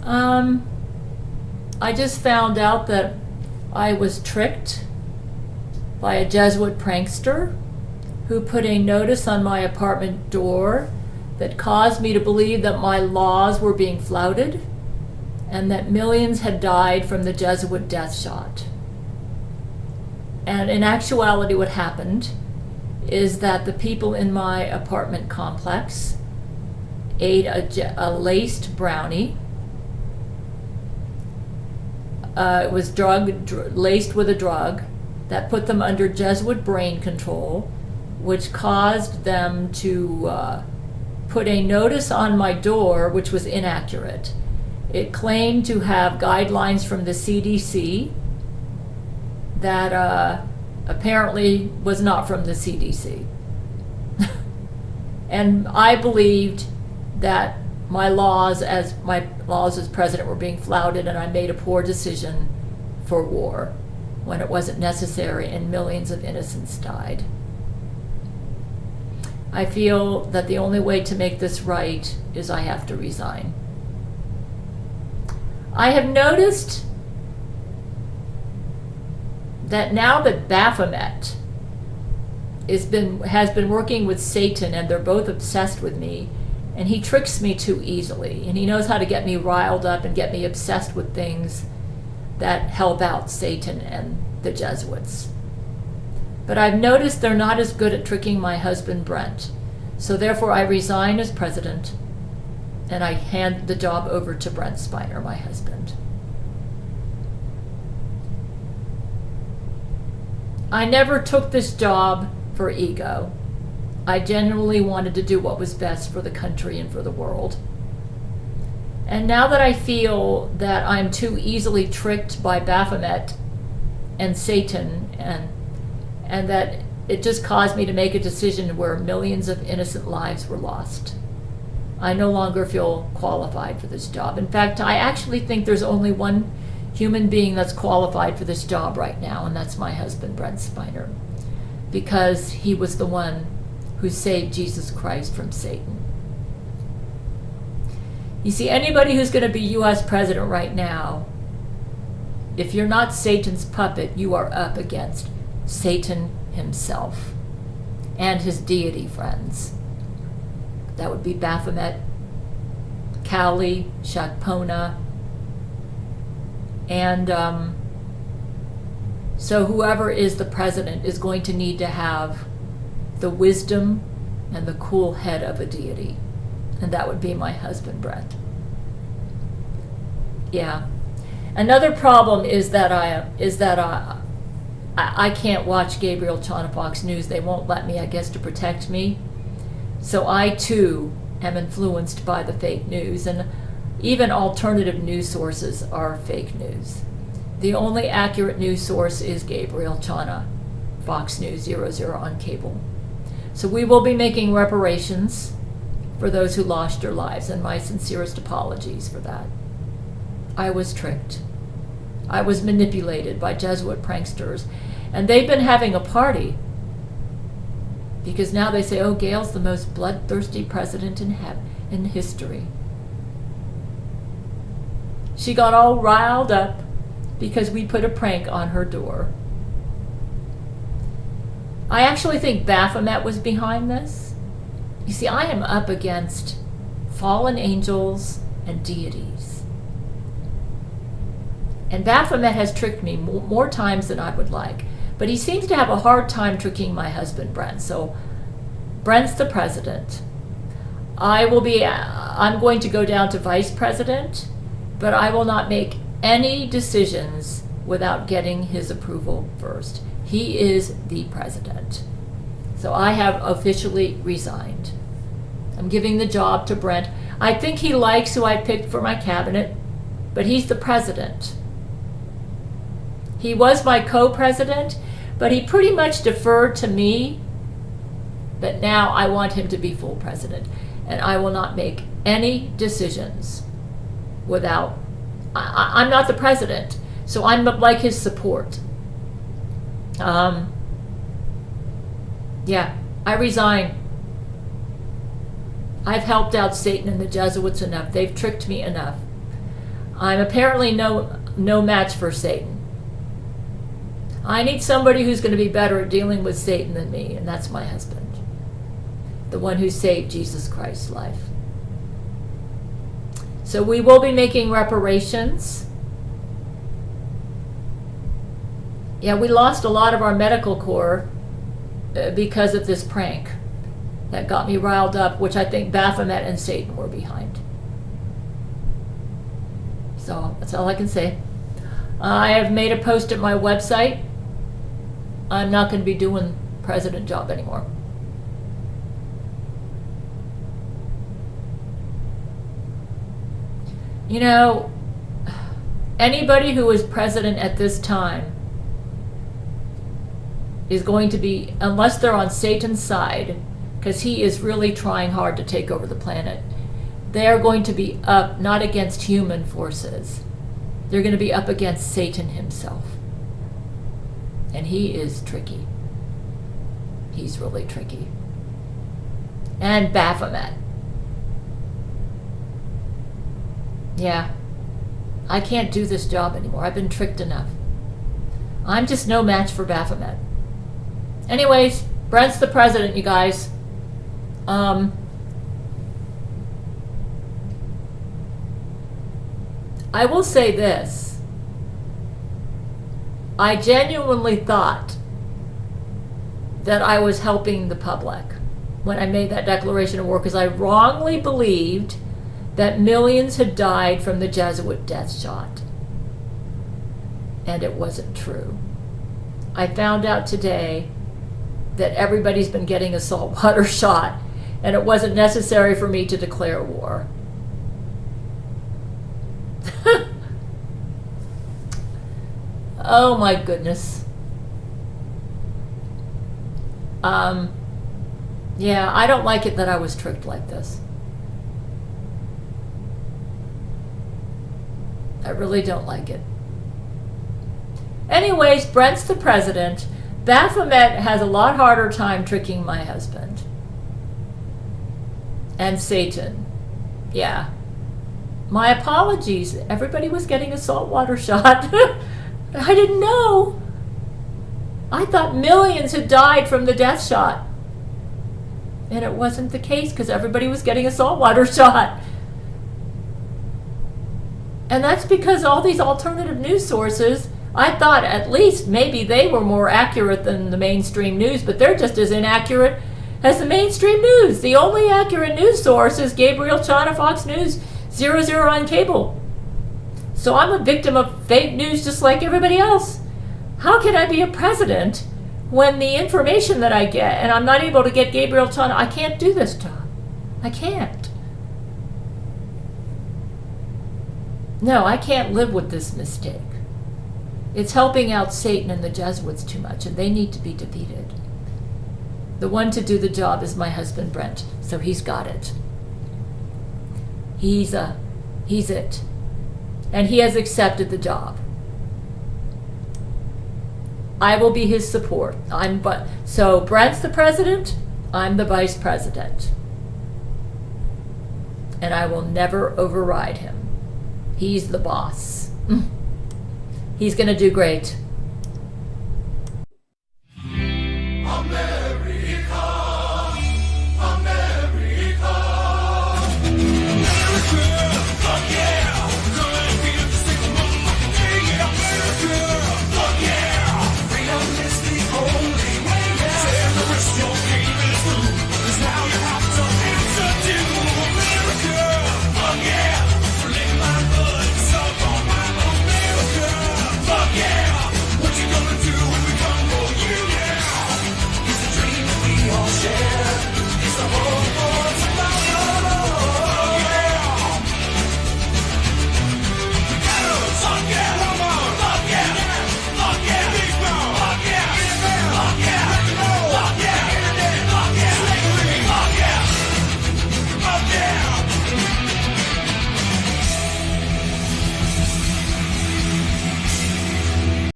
Um, I just found out that I was tricked by a Jesuit prankster who put a notice on my apartment door that caused me to believe that my laws were being flouted and that millions had died from the Jesuit death shot. And in actuality, what happened is that the people in my apartment complex ate a laced brownie. It was laced with a drug that put them under Jesuit brain control, which caused them to put a notice on my door which was inaccurate. It claimed to have guidelines from the CDC that apparently was not from the CDC. And I believed that my laws as president were being flouted, and I made a poor decision for war when it wasn't necessary and millions of innocents died. I feel that the only way to make this right is I have to resign. I have noticed that now that Baphomet has been working with Satan, and they're both obsessed with me, and he tricks me too easily, and he knows how to get me riled up and get me obsessed with things that help out Satan and the Jesuits. But I've noticed they're not as good at tricking my husband Brent, so therefore I resign as president and I hand the job over to Brent Spiner, my husband. I never took this job for ego. I genuinely wanted to do what was best for the country and for the world. And now that I feel that I'm too easily tricked by Baphomet and Satan, and that it just caused me to make a decision where millions of innocent lives were lost, I no longer feel qualified for this job. In fact, I actually think there's only one human being that's qualified for this job right now, and that's my husband, Brent Spiner, because he was the one who saved Jesus Christ from Satan. You see, anybody who's going to be U.S. president right now, if you're not Satan's puppet, you are up against Satan himself and his deity friends. That would be Baphomet, Cowley, Shakpona, and so whoever is the president is going to need to have the wisdom and the cool head of a deity, and that would be my husband, Brent. Yeah. Another problem is that I can't watch Gabriel Chana Fox News. They won't let me, I guess, to protect me. So I too am influenced by the fake news, and even alternative news sources are fake news. The only accurate news source is Gabriel Chana Fox News 00 on cable. So we will be making reparations for those who lost their lives, and my sincerest apologies for that. I was tricked. I was manipulated by Jesuit pranksters, and they've been having a party because now they say, oh, Gail's the most bloodthirsty president in history. She got all riled up because we put a prank on her door. I actually think Baphomet was behind this. You see, I am up against fallen angels and deities. And Baphomet has tricked me more times than I would like. But he seems to have a hard time tricking my husband, Brent. So Brent's the president. I'm going to go down to vice president, but I will not make any decisions without getting his approval first. He is the president. So I have officially resigned. I'm giving the job to Brent. I think he likes who I picked for my cabinet, but he's the president. He was my co-president, but he pretty much deferred to me. But now I want him to be full president, and I will not make any decisions without, I'm not the president, so I'm like his support. Yeah, I resign. I've helped out Satan and the Jesuits enough. They've tricked me enough. I'm apparently no match for Satan. I need somebody who's going to be better at dealing with Satan than me, and that's my husband, the one who saved Jesus Christ's life. So we will be making reparations. Yeah, we lost a lot of our medical corps because of this prank that got me riled up, which I think Baphomet and Satan were behind. So that's all I can say. I have made a post at my website. I'm not going to be doing president job anymore. You know, anybody who is president at this time is going to be, unless they're on Satan's side, because he is really trying hard to take over the planet, they are going to be up not against human forces. They're going to be up against Satan himself. And he is tricky. He's really tricky. And Baphomet. Yeah, I can't do this job anymore. I've been tricked enough. I'm just no match for Baphomet. Anyways, Brent's the president, you guys. I will say this. I genuinely thought that I was helping the public when I made that declaration of war, because I wrongly believed that millions had died from the Jesuit death shot. And it wasn't true. I found out today that everybody's been getting a saltwater shot, and it wasn't necessary for me to declare war. Oh my goodness. Yeah, I don't like it that I was tricked like this. I really don't like it. Anyways, Brent's the president. Baphomet has a lot harder time tricking my husband. And Satan. Yeah. My apologies. Everybody was getting a saltwater shot. I didn't know. I thought millions had died from the death shot. And it wasn't the case, because everybody was getting a saltwater shot. And that's because all these alternative news sources, I thought at least maybe they were more accurate than the mainstream news, but they're just as inaccurate as the mainstream news. The only accurate news source is Gabriel Chana, Fox News 00 on cable. So I'm a victim of fake news just like everybody else. How can I be a president when the information that I get, and I'm not able to get Gabriel Chana? I can't do this job. I can't. No, I can't live with this mistake. It's helping out Satan and the Jesuits too much, and they need to be defeated. The one to do the job is my husband, Brent, so he's got it. He's it. And he has accepted the job. I will be his support. So Brent's the president, I'm the vice president. And I will never override him. He's the boss. He's going to do great.